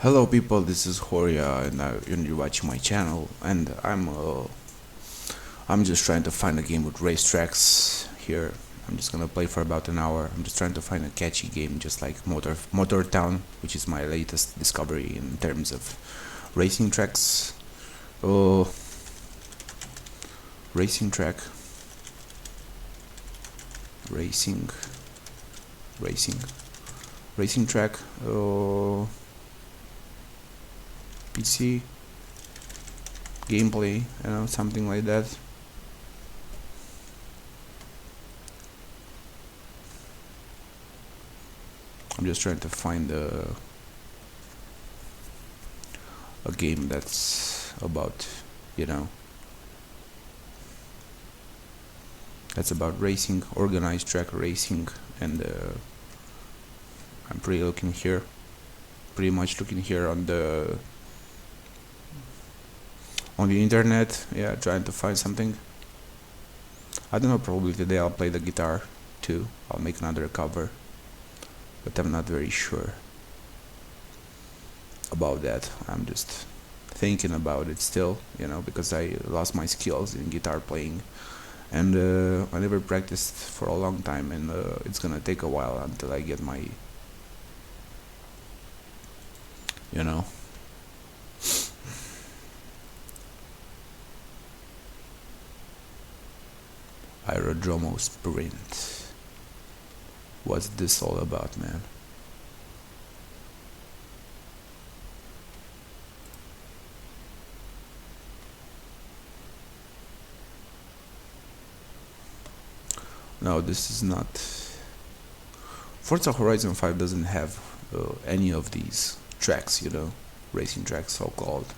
Hello people, this is Horia and you're watching my channel, and I'm just trying to find a game with racetracks here. I'm just gonna play for about an hour. I'm just trying to find a catchy game just like Motortown, which is my latest discovery in terms of racing tracks. Oh, racing track. Racing racing track. Oh, PC gameplay, something like that. I'm just trying to find a game that's about, that's about racing, organized track racing, and I'm pretty much looking here on the internet, yeah, trying to find something. I don't know, probably today I'll play the guitar too. I'll make another cover, but I'm not very sure about that. I'm just thinking about it still, because I lost my skills in guitar playing, and I never practiced for a long time, and it's gonna take a while until I get my, Aerodromo Sprint. What's this all about, man? No, this is not. Forza Horizon 5 doesn't have any of these tracks, racing tracks, so called.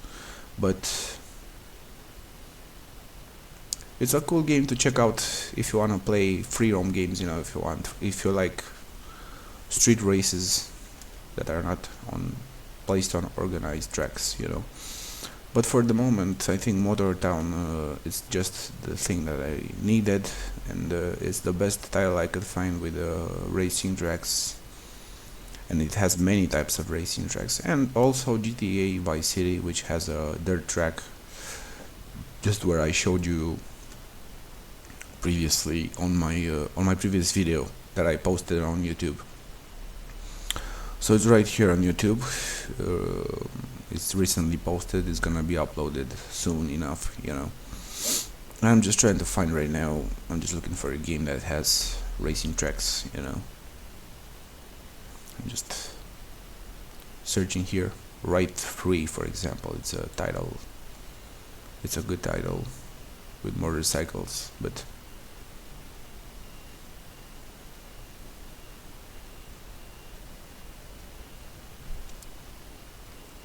But it's a cool game to check out if you want to play free roam games, if you like street races that are not placed on organized tracks, But for the moment, I think Motortown is just the thing that I needed, and it's the best title I could find with racing tracks. And it has many types of racing tracks, and also GTA Vice City, which has a dirt track, just where I showed you previously on my previous video that I posted on YouTube. So it's right here on YouTube. It's recently posted. It's gonna be uploaded soon enough, I'm just trying to find right now. I'm just looking for a game that has racing tracks, I'm just searching here. Right 3, for example. It's a title. It's a good title with motorcycles, but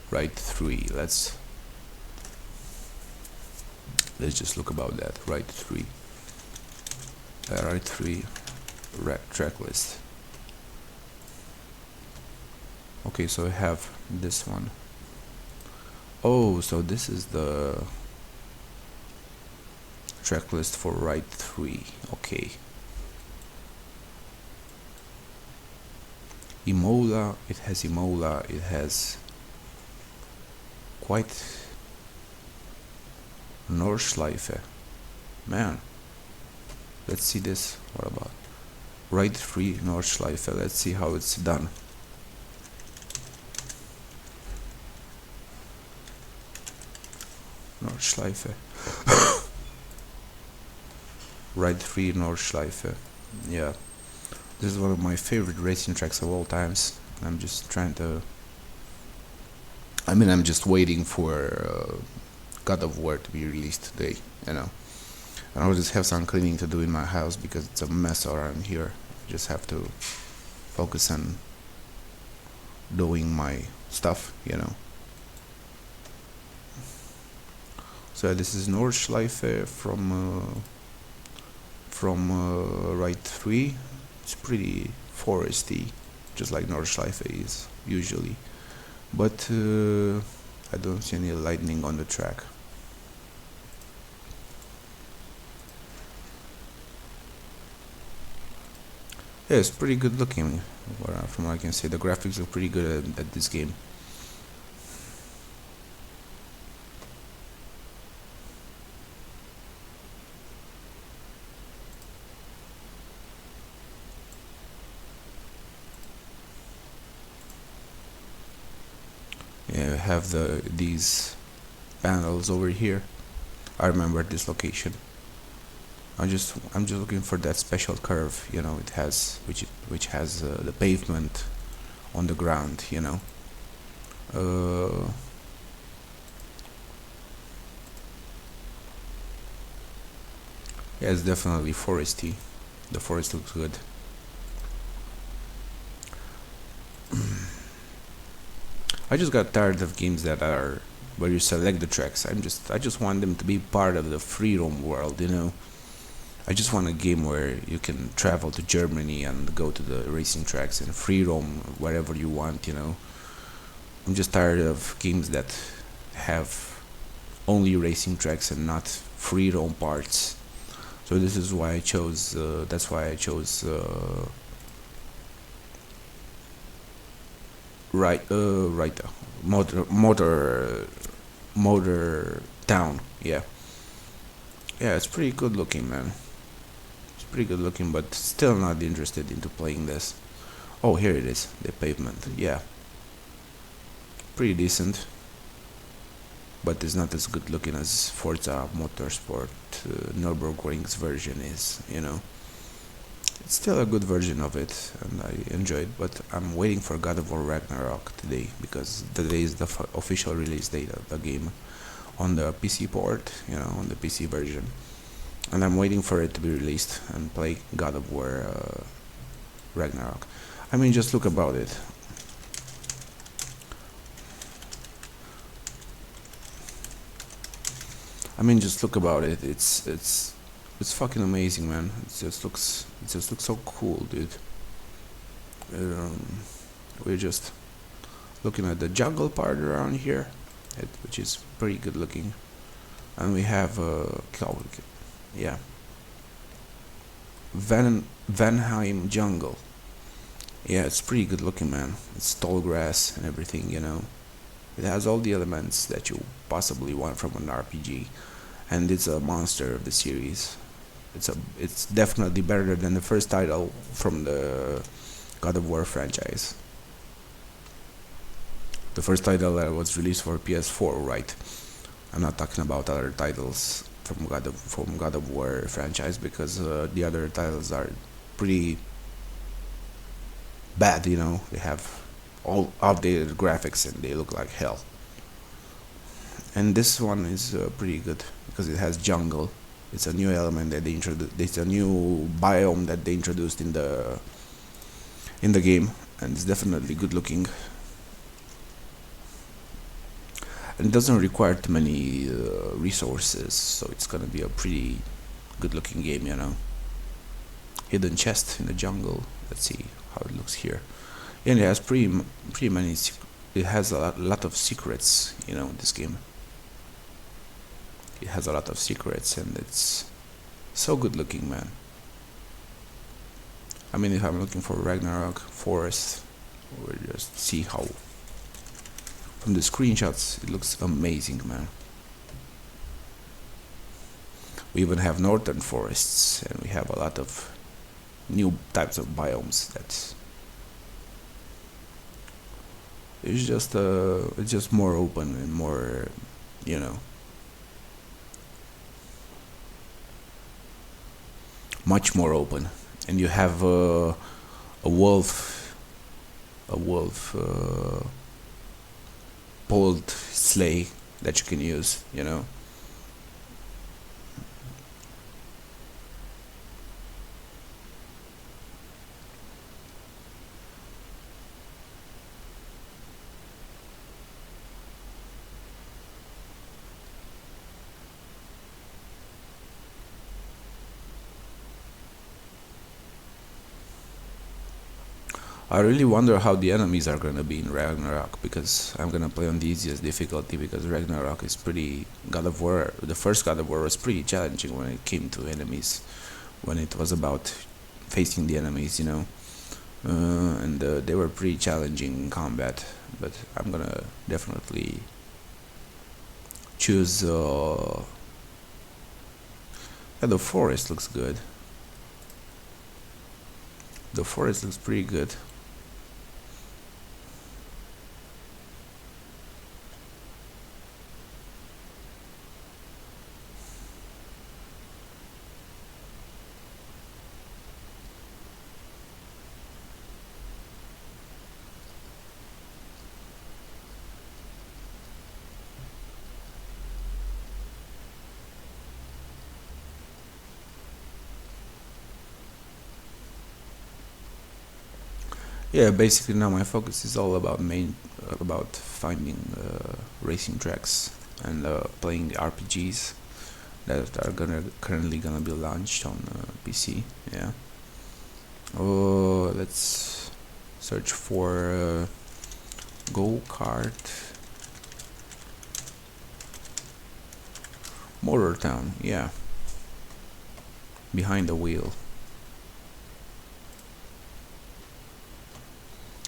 Right 3. Let's just look about that. Right 3. Right 3 track list. Okay, so I have this one. Oh, so this is the track list for Right 3. Okay. Imola. It has Imola. It has quite Nordschleife. Man, let's see this. What about Right 3 Nordschleife? Let's see how it's done. Nordschleife. Right 3 Nordschleife. Yeah, this is one of my favorite racing tracks of all times. I'm just trying to, I'm just waiting for God of War to be released today, and I'll just have some cleaning to do in my house because it's a mess around here. I just have to focus on doing my stuff, So this is Nordschleife from Right 3. It's pretty foresty, just like Nordschleife is usually, but I don't see any lightning on the track. Yeah, it's pretty good looking. From what I can say, the graphics look pretty good at this game. have these panels over here. I remember this location. I'm just looking for that special curve, you know, it has which has the pavement on the ground, you know. Yeah, it's definitely foresty. The forest looks good. I just got tired of games that are where you select the tracks. I just want them to be part of the free roam world, you know. I just want a game where you can travel to Germany and go to the racing tracks and free roam wherever you want, you know. I'm just tired of games that have only racing tracks and not free roam parts. So this is why I chose. That's why I chose. Right. Motortown. Yeah. Yeah, it's pretty good looking, man. It's pretty good looking, but still not interested into playing this. Oh, here it is, the pavement. Yeah, pretty decent, but it's not as good looking as Forza Motorsport Nürburgring's version is, you know. It's still a good version of it, and I enjoy it, but I'm waiting for GoW Ragnarok today, because today is the official release date of the game on the PC port, you know, on the PC version. And I'm waiting for it to be released and play GoW Ragnarok. I mean, just look about it. I mean, just look about it. It's fucking amazing, man. It just looks so cool, dude. We're just looking at the jungle part around here, which is pretty good looking, and we have yeah, Vanheim jungle. Yeah, it's pretty good looking, man. It's tall grass and everything, you know. It has all the elements that you possibly want from an RPG, and it's a monster of the series. It's definitely better than the first title from the God of War franchise. The first title that was released for PS4, right? I'm not talking about other titles from God of War franchise, because the other titles are pretty bad, you know. They have all outdated graphics and they look like hell. And this one is pretty good because it has jungle. It's a new element that they introduced. It's a new biome that they introduced in the game, and it's definitely good looking. And it doesn't require too many resources, so it's gonna be a pretty good looking game, you know. Hidden chest in the jungle. Let's see how it looks here. And it has pretty many. It has a lot of secrets, you know. This game. It has a lot of secrets, and it's so good looking, man. I mean, if I'm looking for Ragnarok Forest, we'll just see how. From the screenshots, it looks amazing, man. We even have northern forests, and we have a lot of new types of biomes. It's just more open and more, you know, much more open. And you have a wolf pulled sleigh that you can use, you know. I really wonder how the enemies are gonna be in Ragnarok, because I'm gonna play on the easiest difficulty, because Ragnarok is pretty. God of War, the first God of War was pretty challenging when it came to enemies, when it was about facing the enemies, you know, and they were pretty challenging in combat. But I'm gonna definitely choose. Yeah, the forest looks good. The forest looks pretty good. Yeah, basically now my focus is all about finding racing tracks and playing the RPGs that are currently gonna be launched on PC. Yeah. Oh, let's search for Go Kart Motortown. Yeah, behind the wheel.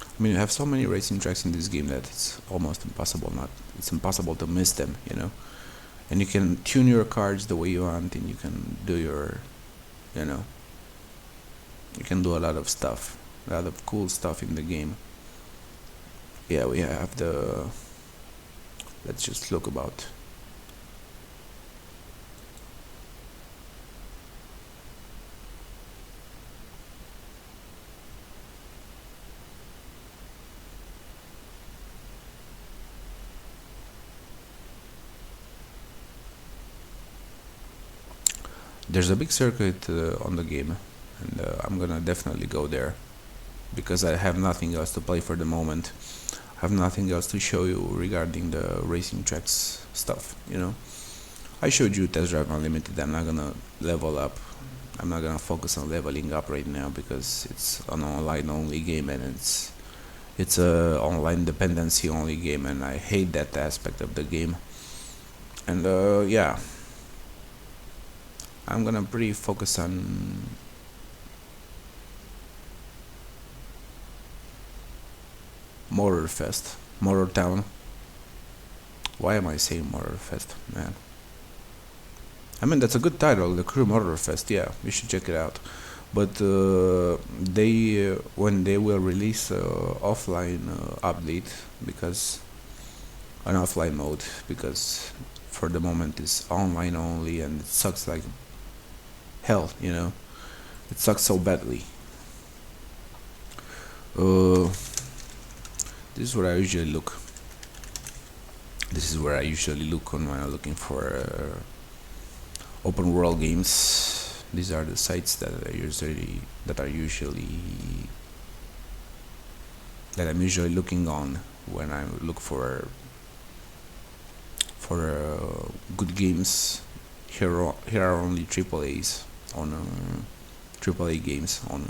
I mean, you have so many racing tracks in this game that it's almost impossible not. It's impossible to miss them, you know. And you can tune your cars the way you want, and you can do you know, you can do a lot of stuff, a lot of cool stuff in the game. Yeah, we have the. Let's just look about. There's a big circuit on the game, and I'm gonna definitely go there because I have nothing else to play for the moment. I have nothing else to show you regarding the racing tracks stuff. You know, I showed you Test Drive Unlimited. I'm not gonna level up. I'm not gonna focus on leveling up right now because it's an online only game and it's a online dependency only game, and I hate that aspect of the game. And yeah, I'm gonna pretty focus on Motorfest, Motortown. Why am I saying Motorfest, man? I mean, that's a good title, the Crew Motorfest. Yeah, you should check it out. But they when they will release offline update, because an offline mode, because for the moment it's online only and it sucks like hell. You know, it sucks so badly. Uh, this is where I usually look. This is where I usually look when I'm looking for open world games. These are the sites that are usually that I'm usually looking on when I look for good games. Here are only triple A's on triple A games on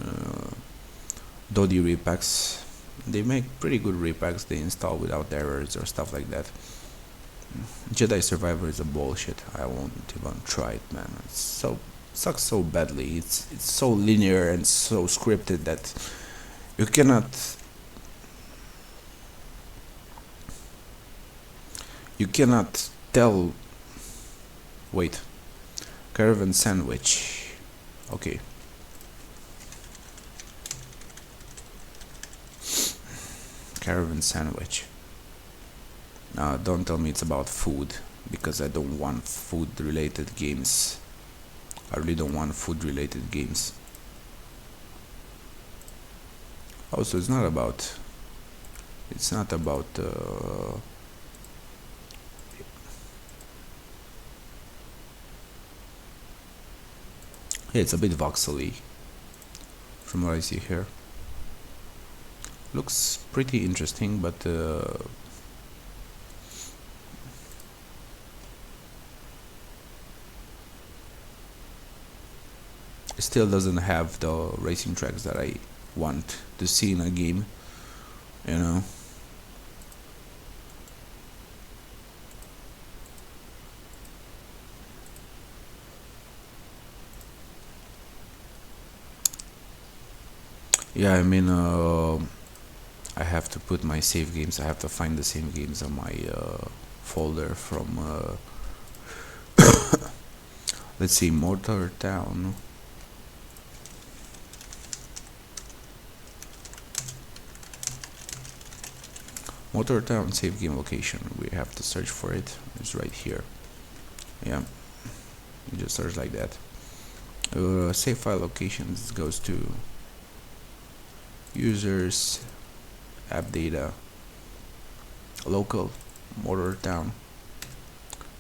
Dodi repacks. They make pretty good repacks. They install without errors or stuff like that. Jedi Survivor is a bullshit. I won't even try it, man. It's so sucks so badly. It's so linear and so scripted that you cannot tell. Wait, caravan sandwich. Okay. Caravan sandwich. Don't tell me it's about food, because I don't want food related games. I really don't want food related games. Also, it's not about yeah, it's a bit voxely from what I see here. Looks pretty interesting, but it still doesn't have the racing tracks that I want to see in a game, you know. Yeah, I mean, I have to put my save games. I have to find the save games on my folder from. Let's see, Motortown. Motortown save game location. We have to search for it. It's right here. Yeah, you just search like that. Save file locations goes to users, app data, local, Motortown.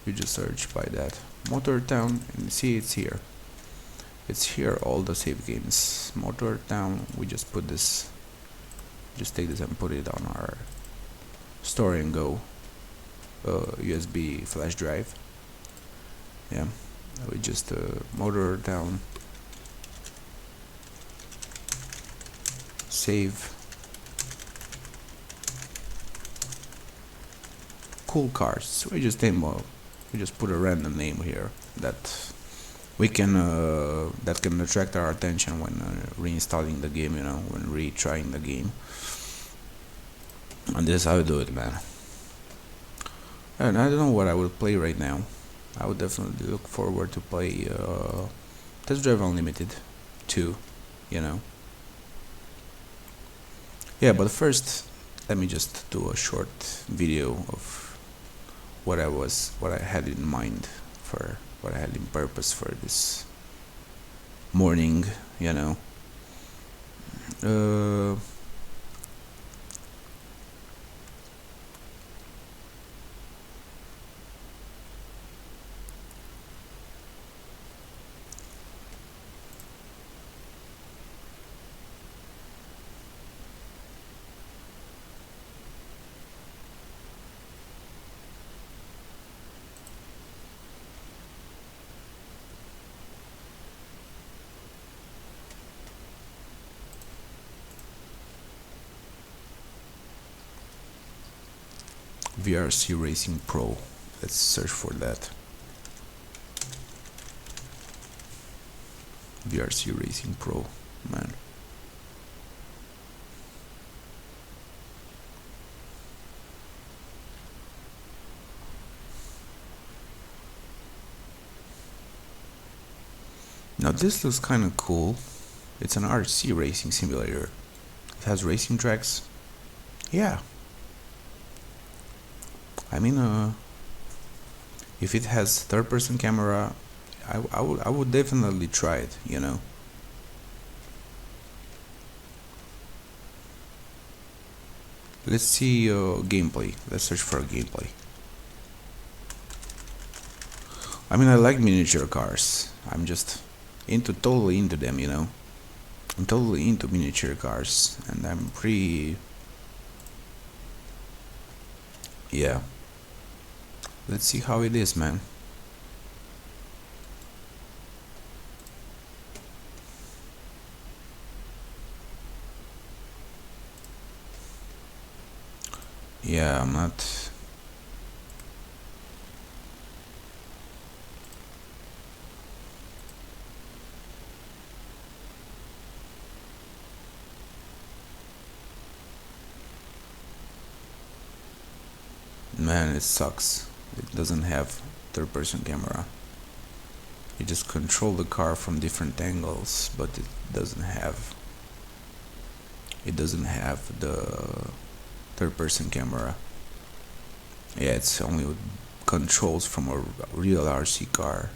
You just search by that, Motortown, and see it's here. It's here, all the save games. Motortown, we just put this just take this and put it on our Store and Go USB flash drive. Yeah, we just Motortown, save. Cool cars. So we just put a random name here that we can that can attract our attention when reinstalling the game, when retrying the game. And this is how I do it, man. And I don't know what I will play right now. I would definitely look forward to play Test Drive Unlimited 2, Yeah, but first, let me just do a short video of what I had in mind for what I had in purpose for this morning, VRC Racing Pro. Let's search for that. VRC Racing Pro, man. Now this looks kind of cool. It's an RC racing simulator. It has racing tracks. Yeah. I mean, if it has third-person camera, I would definitely try it, Let's see gameplay. Let's search for gameplay. I mean, I like miniature cars. I'm just totally into them, I'm totally into miniature cars, and I'm pretty... Yeah. Let's see how it is, man. Yeah, I'm not... Man, it sucks. It doesn't have third-person camera. You just control the car from different angles, but it doesn't have the third-person camera. Yeah, it's only with controls from a real RC car,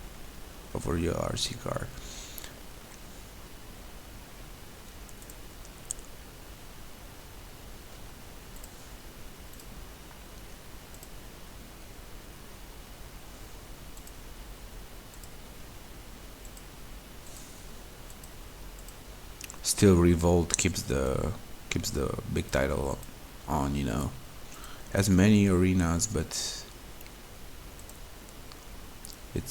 Still, Revolt keeps the big title on, Has many arenas, but it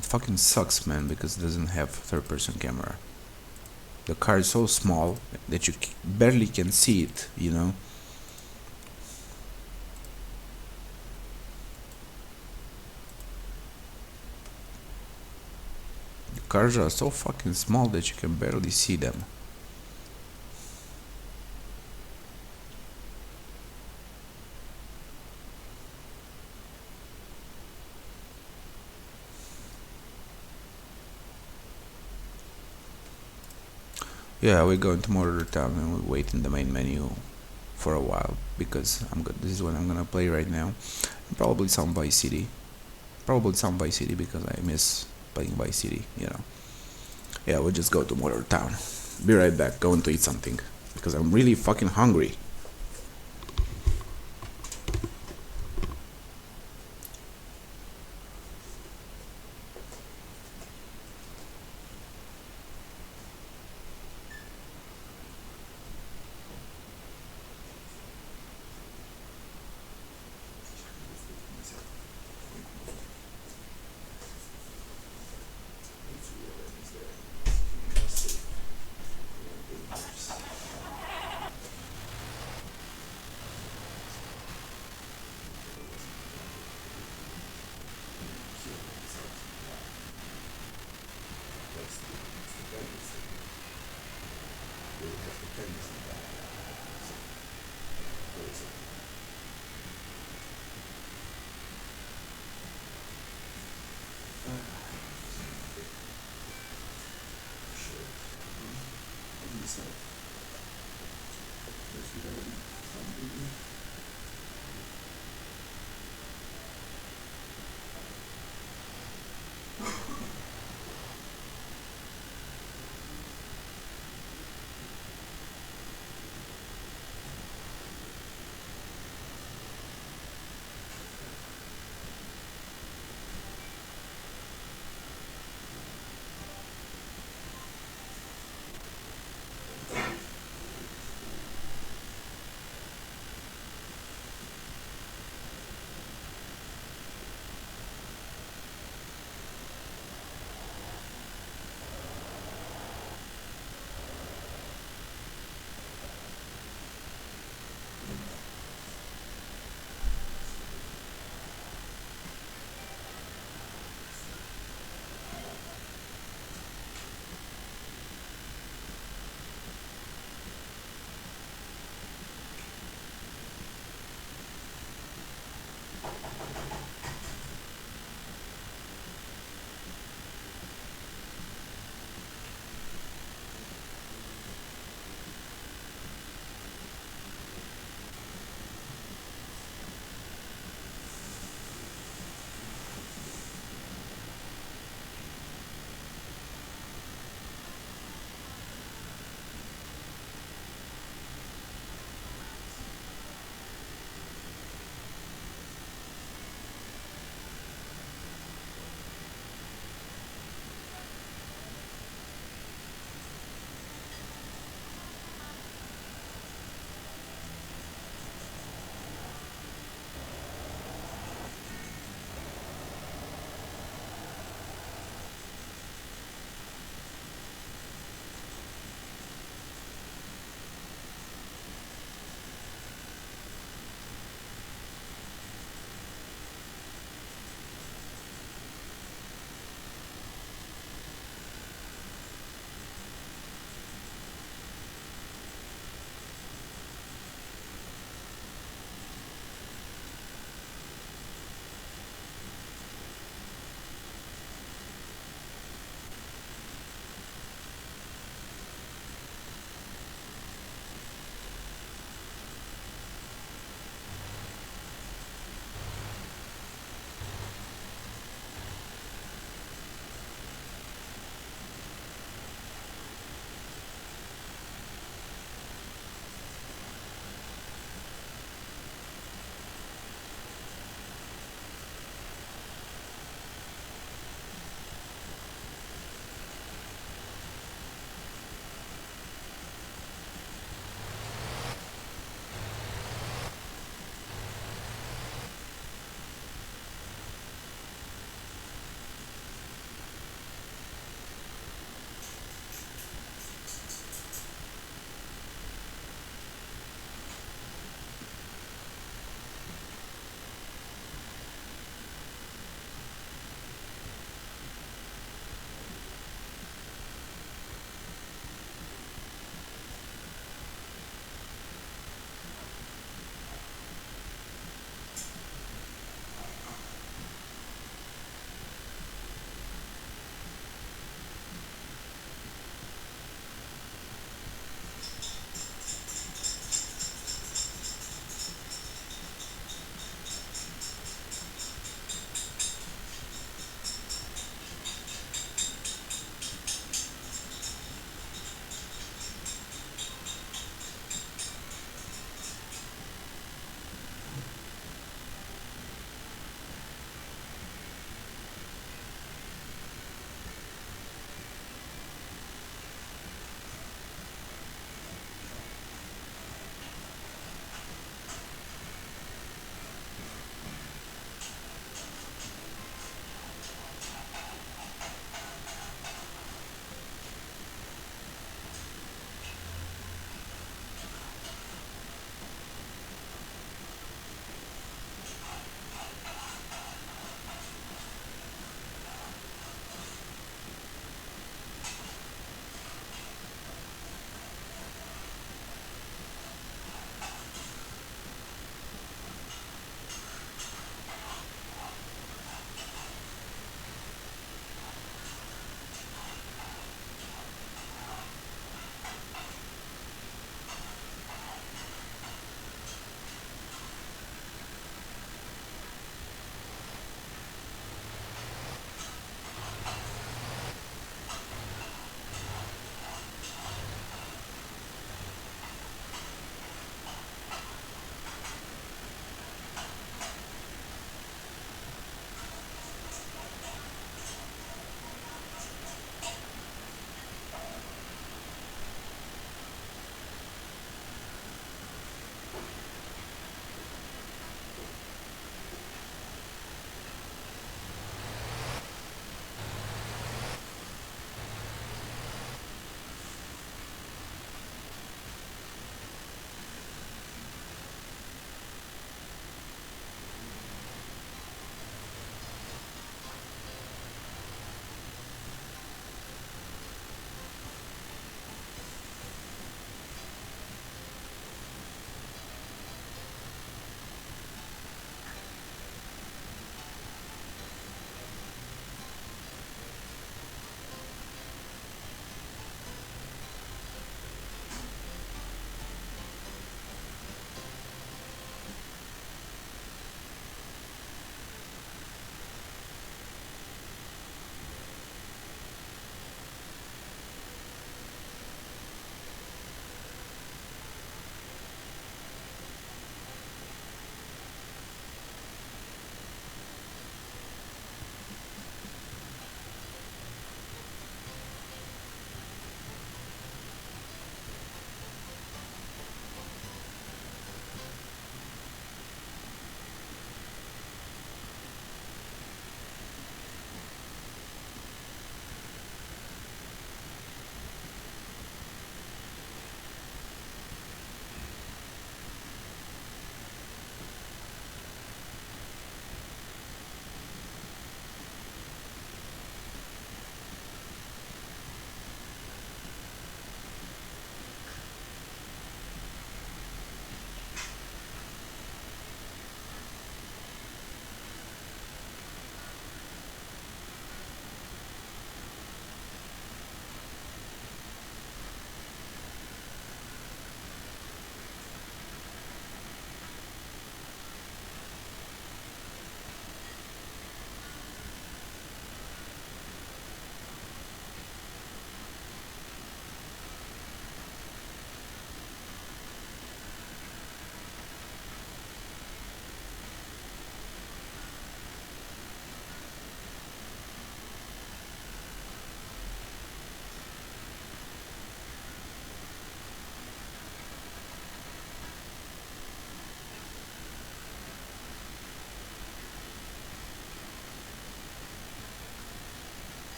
fucking sucks, man, because it doesn't have third-person camera. The car is so small that you barely can see it, The cars are so fucking small that you can barely see them. Yeah, we go into Motortown and we wait in the main menu for a while because this is what I'm gonna play right now. And probably some Vice City. Because I miss playing Vice City, Yeah, we'll just go to Motortown. Be right back, going to eat something because I'm really fucking hungry.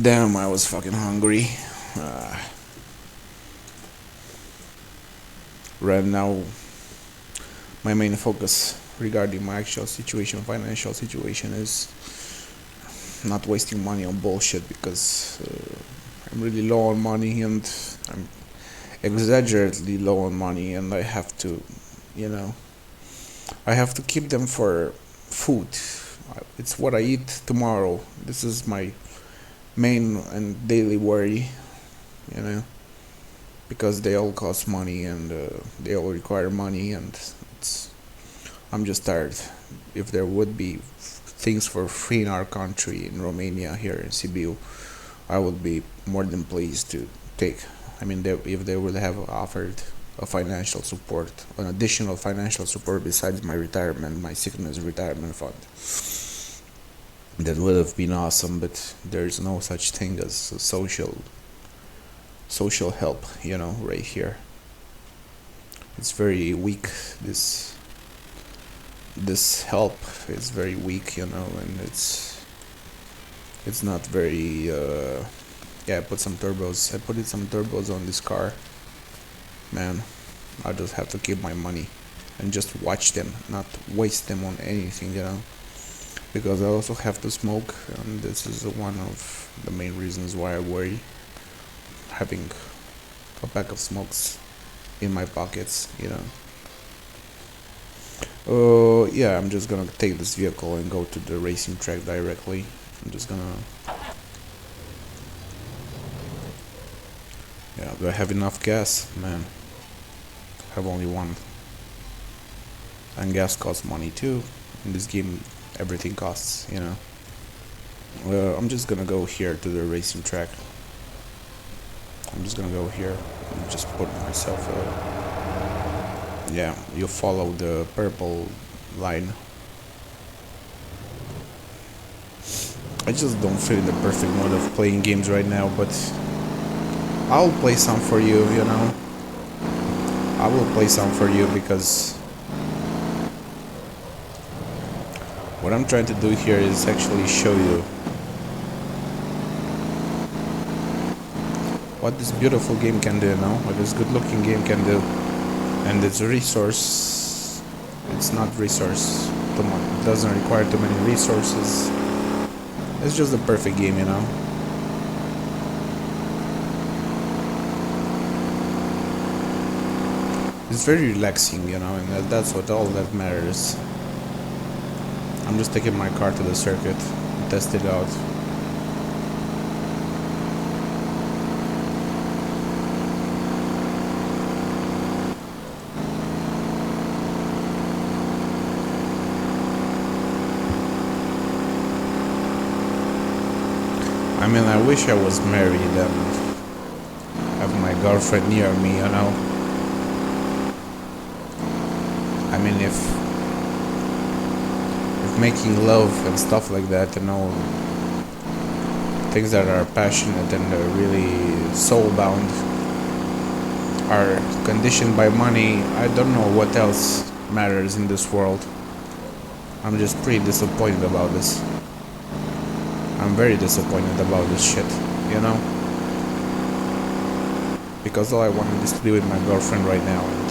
Damn, I was fucking hungry. Uh, right now, my main focus regarding my actual situation, financial situation, is not wasting money on bullshit because I'm really low on money and I'm exaggeratedly low on money, and I have to, you know, I have to keep them for food. It's what I eat tomorrow. This is my main and daily worry, you know, because they all cost money and they all require money, and it's, I'm just tired. If there would be things for free in our country, in Romania, here in Sibiu, I would be more than pleased to take. I mean, if they would have offered a financial support, an additional financial support besides my retirement, my sickness retirement fund, that would have been awesome. But there's no such thing as social help, you know, right here. It's very weak. This help is very weak, you know, and it's not very. Yeah, I put some turbos. I put some turbos on this car. Man, I just have to keep my money and just watch them, not waste them on anything, you know. Because I also have to smoke, and this is one of the main reasons why I worry. Having a pack of smokes in my pockets, you know. Yeah, I'm just gonna take this vehicle and go to the racing track directly. I'm just gonna. Yeah, do I have enough gas? Man, I have only one. And gas costs money too. In this game, everything costs, you know. I'm just gonna go here to the racing track. I'm just gonna go here and just put myself. Yeah, you follow the purple line. I just don't feel in the perfect mood of playing games right now, but I'll play some for you, you know. I will play some for you because what I'm trying to do here is actually show you what this beautiful game can do, you know, what this good looking game can do. And it's a resource, it's not resource too much, it doesn't require too many resources. It's just a perfect game, you know. It's very relaxing, you know, and that's what all that matters. I'm just taking my car to the circuit, test it out. I mean, I wish I was married and have my girlfriend near me, you know. I mean, if making love and stuff like that, you know, things that are passionate and are really soul-bound are conditioned by money, I don't know what else matters in this world. I'm just pretty disappointed about this. I'm very disappointed about this shit, you know? Because all I want is to be with my girlfriend right now and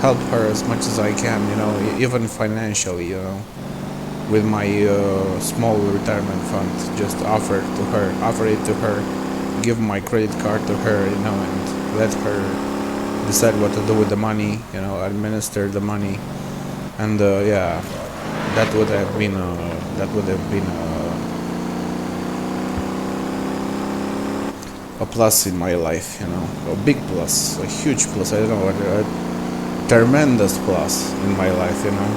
help her as much as I can, you know, even financially, you know, with my small retirement fund. Just offer it to her, give my credit card to her, you know, and let her decide what to do with the money, you know, administer the money. And yeah, that would have been a plus in my life, you know, a big plus, a huge plus, I don't know, a tremendous plus in my life, you know.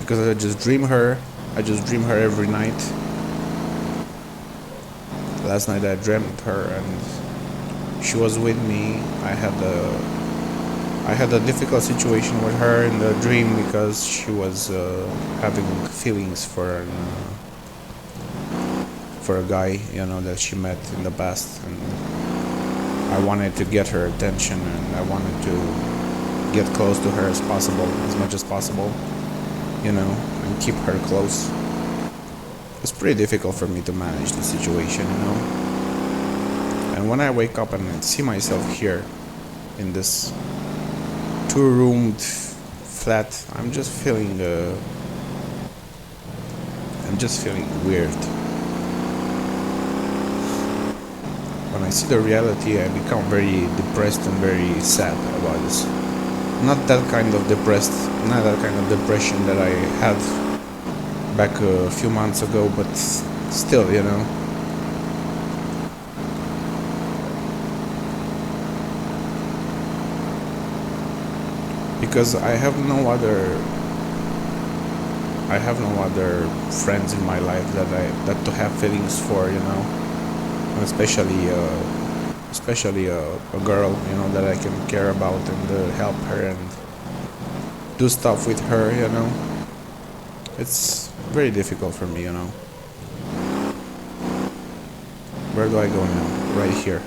Because I just dream her every night. Last night I dreamt her and she was with me. I had a difficult situation with her in the dream because she was having feelings for a guy, you know, that she met in the past, and I wanted to get her attention, and I wanted to get close to her as possible, as much as possible, and keep her close. It's pretty difficult for me to manage the situation, And when I wake up and see myself here in this two-roomed flat, I'm just feeling weird. When I see the reality, I become very depressed and very sad about this. Not that kind of depression that I had back a few months ago, but still, because I have no other friends in my life that to have feelings for, especially a girl, that I can care about and help her and do stuff with her, It's very difficult for me, Where do I go now? Right here.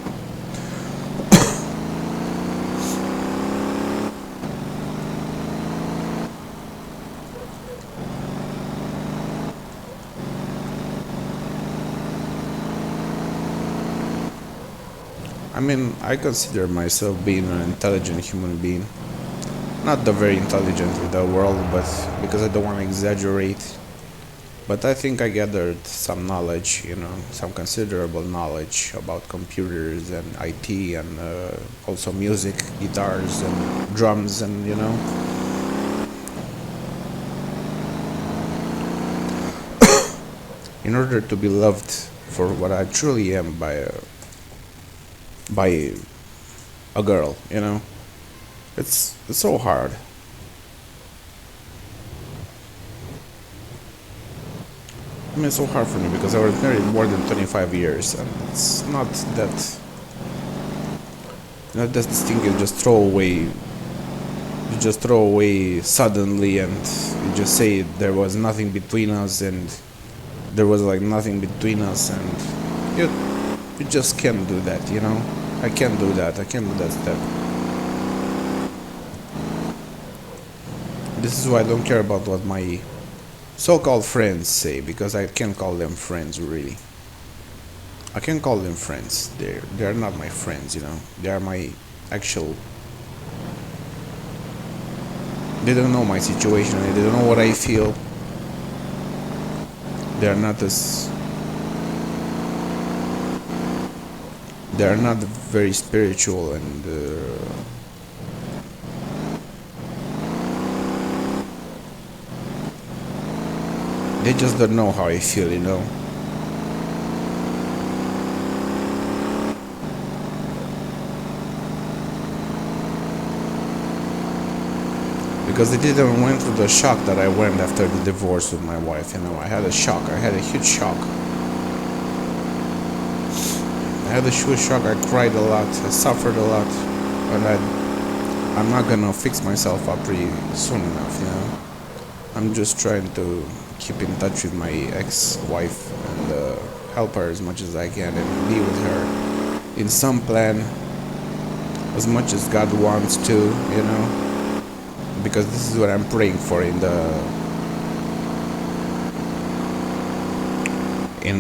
I mean, I consider myself being an intelligent human being. Not the very intelligent in the world, but because I don't want to exaggerate. But I think I gathered some knowledge, some considerable knowledge about computers and IT and also music, guitars and drums and, in order to be loved for what I truly am by a girl, It's so hard. I mean, it's so hard for me because I was married more than 25 years, and it's not that this thing you just throw away. You just throw away suddenly, and you just say there was nothing between us, and there was like nothing between us, and you just can't do that, I can't do that. I can't do that step. This is why I don't care about what my so-called friends say, because I can't call them friends, really. I can't call them friends. They're not my friends, They are my actual... They don't know my situation. They don't know what I feel. They're not very spiritual, and they just don't know how I feel, Because they didn't went through the shock that I went after the divorce with my wife, I had a shock. I had a huge shock. I had a huge shock. I cried a lot. I suffered a lot. And I'm not gonna fix myself up pretty soon enough, I'm just trying to keep in touch with my ex-wife and help her as much as I can and be with her in some plan as much as God wants to, because this is what I'm praying for in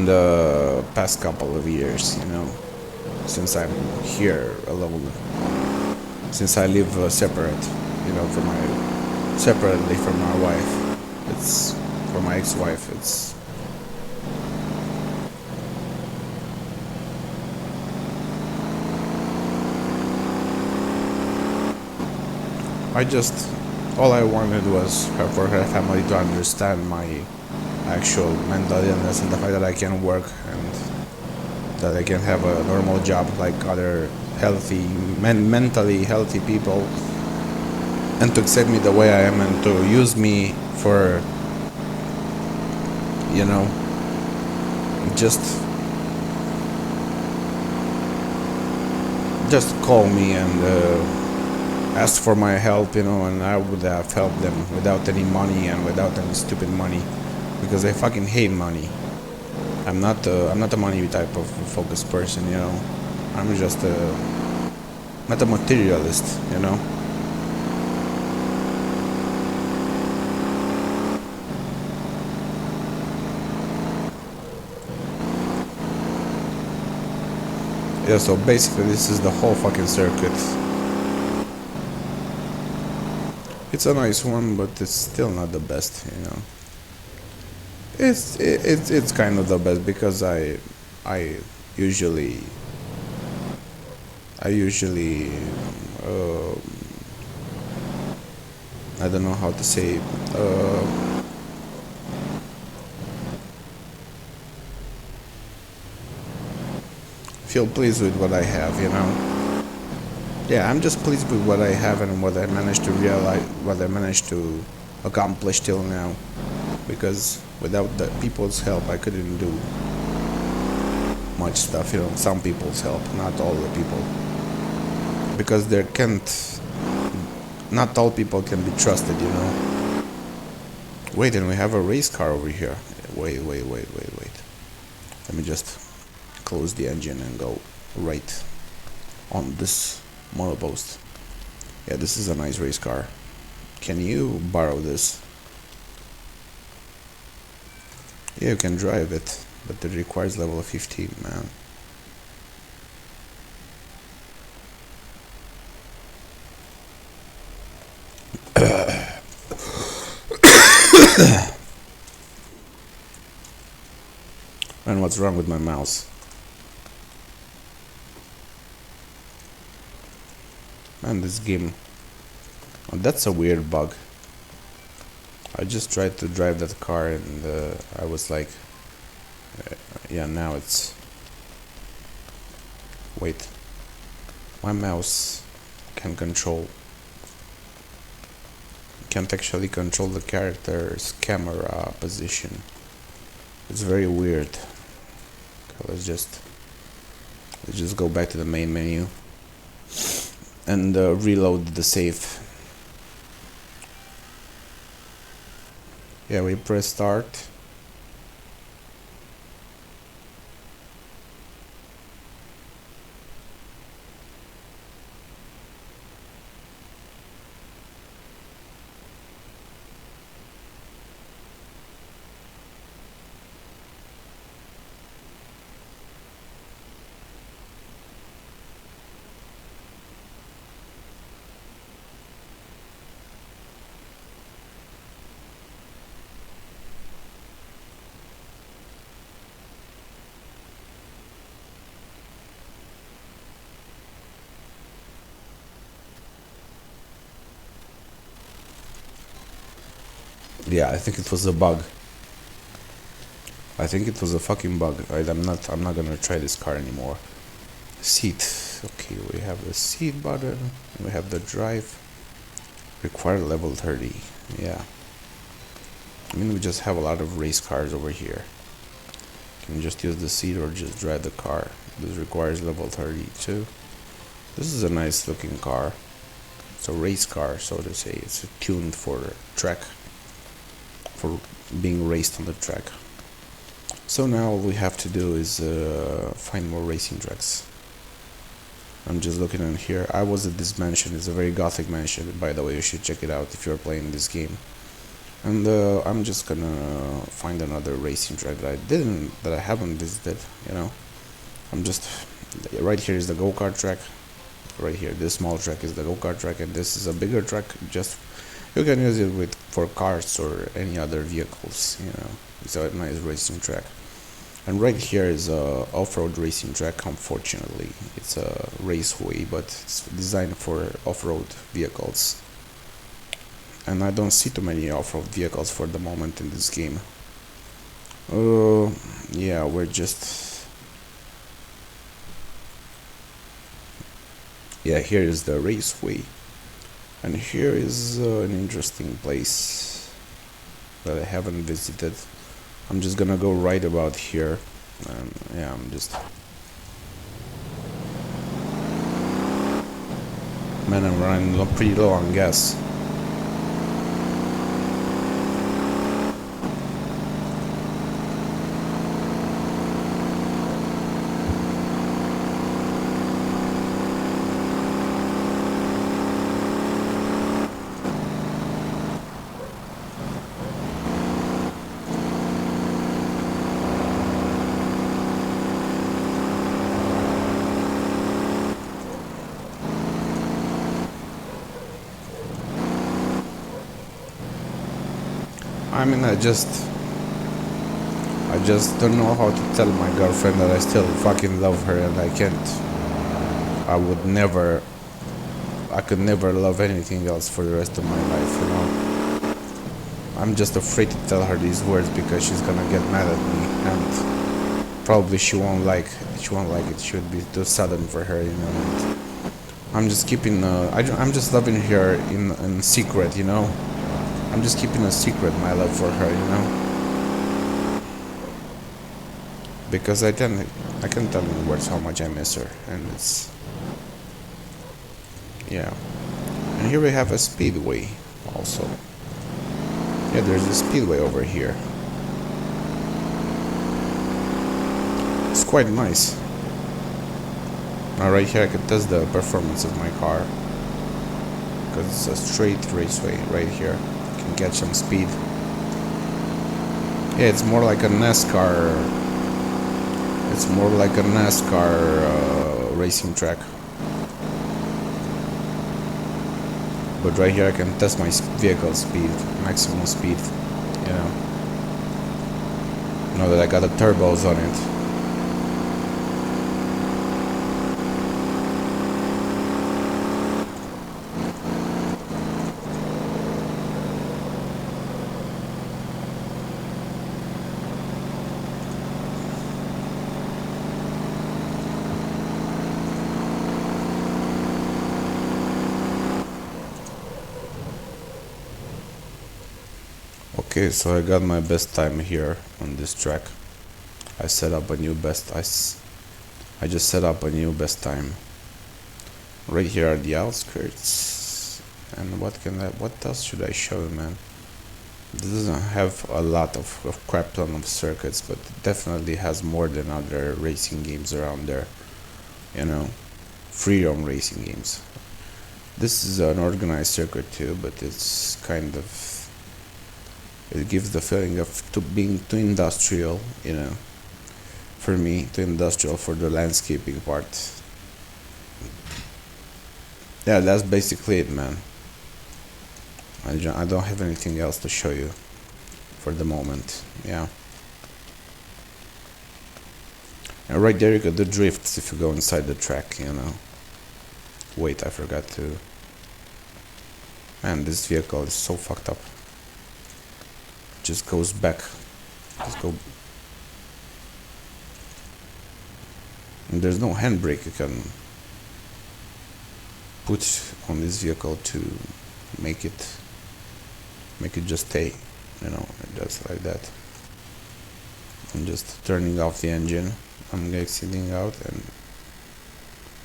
the past couple of years, since I'm here alone, since I live separate, separately from my wife. It's for my ex-wife. All I wanted was for her family to understand my actual mental illness and the fact that I can work and that I can have a normal job like other healthy, mentally healthy people, and to accept me the way I am and to use me for, just call me and ask for my help, and I would have helped them without any money and without any stupid money, because I fucking hate money. I'm not a money type of focused person, I'm just not a materialist, you know. Yeah, so basically this is the whole fucking circuit. It's a nice one, but it's still not the best, you know. It's kind of the best because I usually I usually uh, I don't know how to say feel pleased with what I have, you know. Yeah, I'm just pleased with what I have and what I managed to realize, what I managed to accomplish till now. Because without the people's help, I couldn't do much stuff. You know, some people's help, not all the people, because there can't. Not all people can be trusted. You know. Wait, and we have a race car over here. Wait. Let me just close the engine and go right on this monopost. Yeah, this is a nice race car. Can you borrow this? Yeah, you can drive it, but it requires level 15, man. And what's wrong with my mouse? Man, this game... Oh, that's a weird bug. I just tried to drive that car and I was like... yeah, now it's... Wait. My mouse can control... Can't actually control the character's camera position. It's very weird. Okay, let's just go back to the main menu and reload the save. Yeah, we press start. Yeah, I think it was a bug. I think it was a fucking bug. I'm not gonna try this car anymore. Seat. Okay, we have the seat button. We have the drive. Required level 30. Yeah. I mean, we just have a lot of race cars over here. Can you just use the seat or just drive the car? This requires level 32. This is a nice looking car. It's a race car, so to say. It's tuned for track. For being raced on the track. So now all we have to do is find more racing tracks. I'm just looking in here. I was at this mansion. It's a very gothic mansion, by the way. You should check it out if you're playing this game. And I'm just gonna find another racing track that I haven't visited. You know, I'm just right here is the go-kart track. Right here, this small track is the go-kart track, and this is a bigger track. Just you can use it for cars or any other vehicles. You know, it's a nice racing track. And right here is a off-road racing track. Unfortunately, it's a raceway, but it's designed for off-road vehicles. And I don't see too many off-road vehicles for the moment in this game. Yeah, we're just... Yeah, here is the raceway. And here is an interesting place that I haven't visited. I'm just gonna go right about here. And yeah, I'm just... Man, I'm running pretty low on gas. I mean, I just don't know how to tell my girlfriend that I still fucking love her and I can't. I would never. I could never love anything else for the rest of my life, you know. I'm just afraid to tell her these words because she's gonna get mad at me, and probably she won't like it. She would be too sudden for her, you know. And I'm just keeping. I'm just loving her in secret, you know. I'm just keeping a secret my love for her, you know. Because I can tell in words how much I miss her, and it's yeah. And here we have a speedway also. Yeah, there's a speedway over here. It's quite nice. Now right here I can test the performance of my car, because it's a straight raceway right here. You can catch some speed. Yeah, it's more like a NASCAR. It's more like a NASCAR racing track. But right here I can test my vehicle speed, maximum speed, you know. Know that I got the turbos on it. Okay, so I got my best time here on this track. I set up a new best. I just set up a new best time. Right here are the outskirts. And what else should I show you, man? This doesn't have a lot of crap ton of circuits, but it definitely has more than other racing games around there. You know, free roam racing games. This is an organized circuit too, but it's kind of. It gives the feeling of being too industrial, you know. For me, too industrial for the landscaping part. Yeah, that's basically it, man. I don't have anything else to show you for the moment. Yeah. And right there you got the drifts if you go inside the track, you know. Wait, I forgot to. Man, this vehicle is so fucked up. Just goes back. Just go. And there's no handbrake you can put on this vehicle to make it just stay. You know, it does like that. I'm just turning off the engine. I'm exiting out, and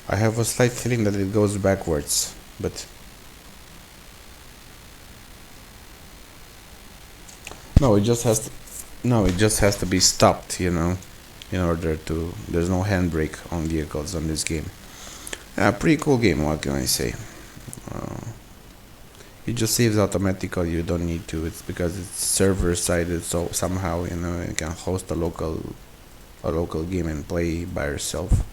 I have a slight feeling that it goes backwards, but no, it just has to be stopped, you know, in order to. There's no handbrake on vehicles on this game. Yeah, pretty cool game. What can I say? It just saves automatically. You don't need to. It's because it's server sided, so somehow you know you can host a local game and play by yourself.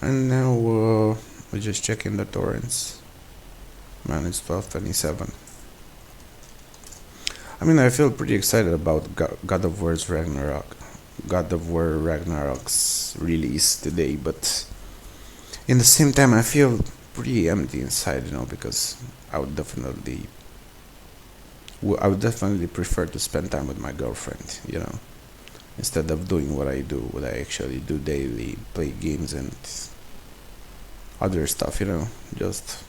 And now we're just checking the torrents. Man, it's 12:27. I mean, I feel pretty excited about God of War's Ragnarok. God of War Ragnarok's release today, but in the same time, I feel pretty empty inside, you know, because I would definitely prefer to spend time with my girlfriend, you know, instead of doing what I actually do daily, play games and other stuff, you know, just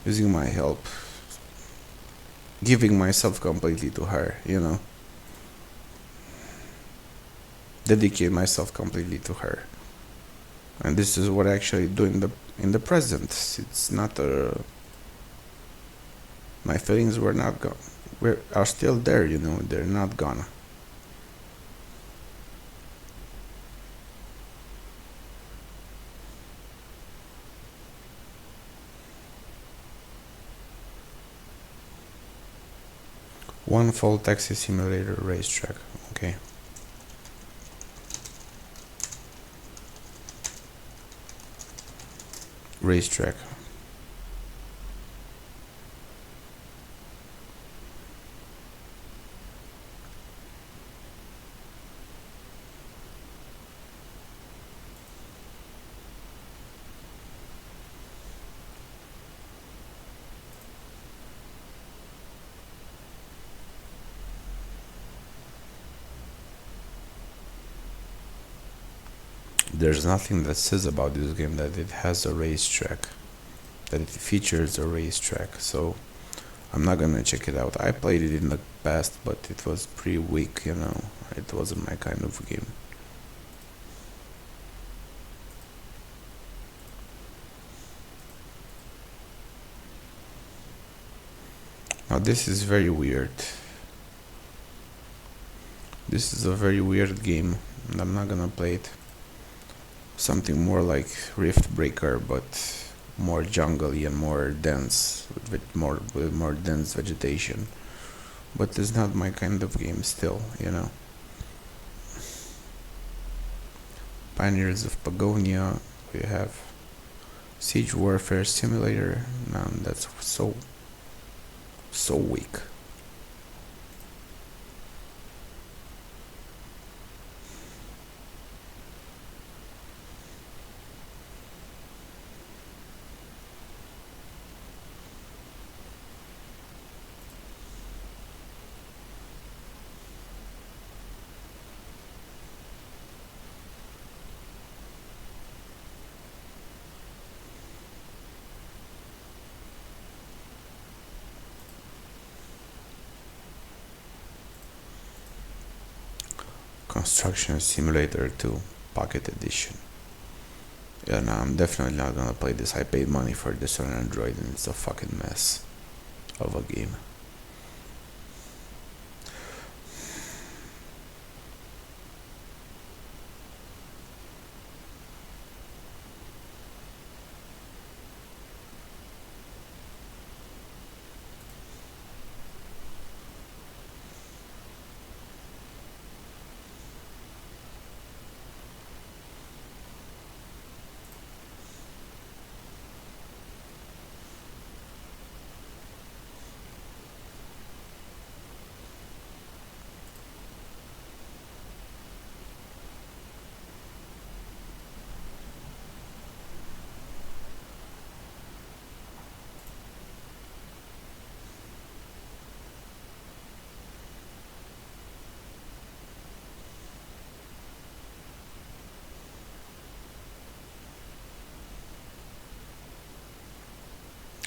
using my help. Giving myself completely to her, you know. Dedicate myself completely to her. And this is what I actually do in the present. It's not my feelings were not gone. Are still there, you know. They're not gone. One full taxi simulator racetrack. Okay. Racetrack. there's nothing that says about this game that it has a racetrack, that it features a racetrack. So I'm not gonna check it out. I played it in the past, but it was pretty weak, you know. It wasn't my kind of game. Now this is very weird. This is a very weird game, and I'm not gonna play it. Something more like Rift Breaker, but more jungly and more dense, with more dense vegetation. But it's not my kind of game still, you know. Pioneers of Pagonia, we have Siege Warfare Simulator. Now that's so weak. Construction Simulator 2 Pocket Edition. Yeah, no, I'm definitely not gonna play this. I paid money for this on Android and it's a fucking mess of a game.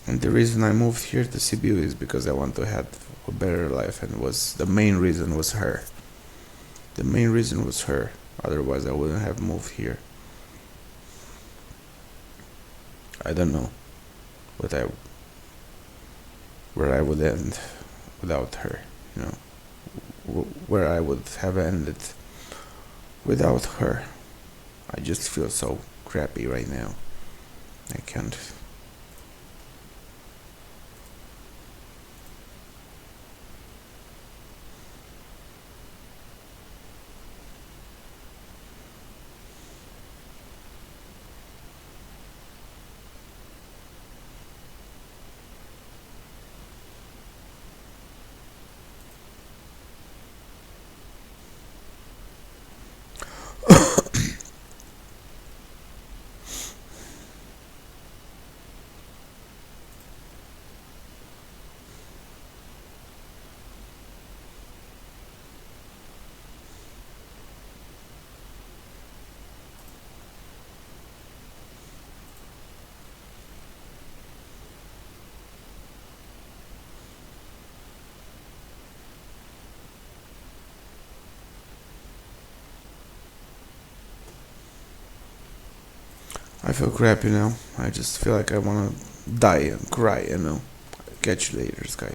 And the reason I moved here to Sibiu is because I want to have a better life, and the main reason was her. The main reason was her. Otherwise I wouldn't have moved here. I don't know where I would end without her, you know, where I would have ended without her. I just feel so crappy right now. I can't. I feel crappy now. I just feel like I wanna die and cry, you know. Catch you later, guys.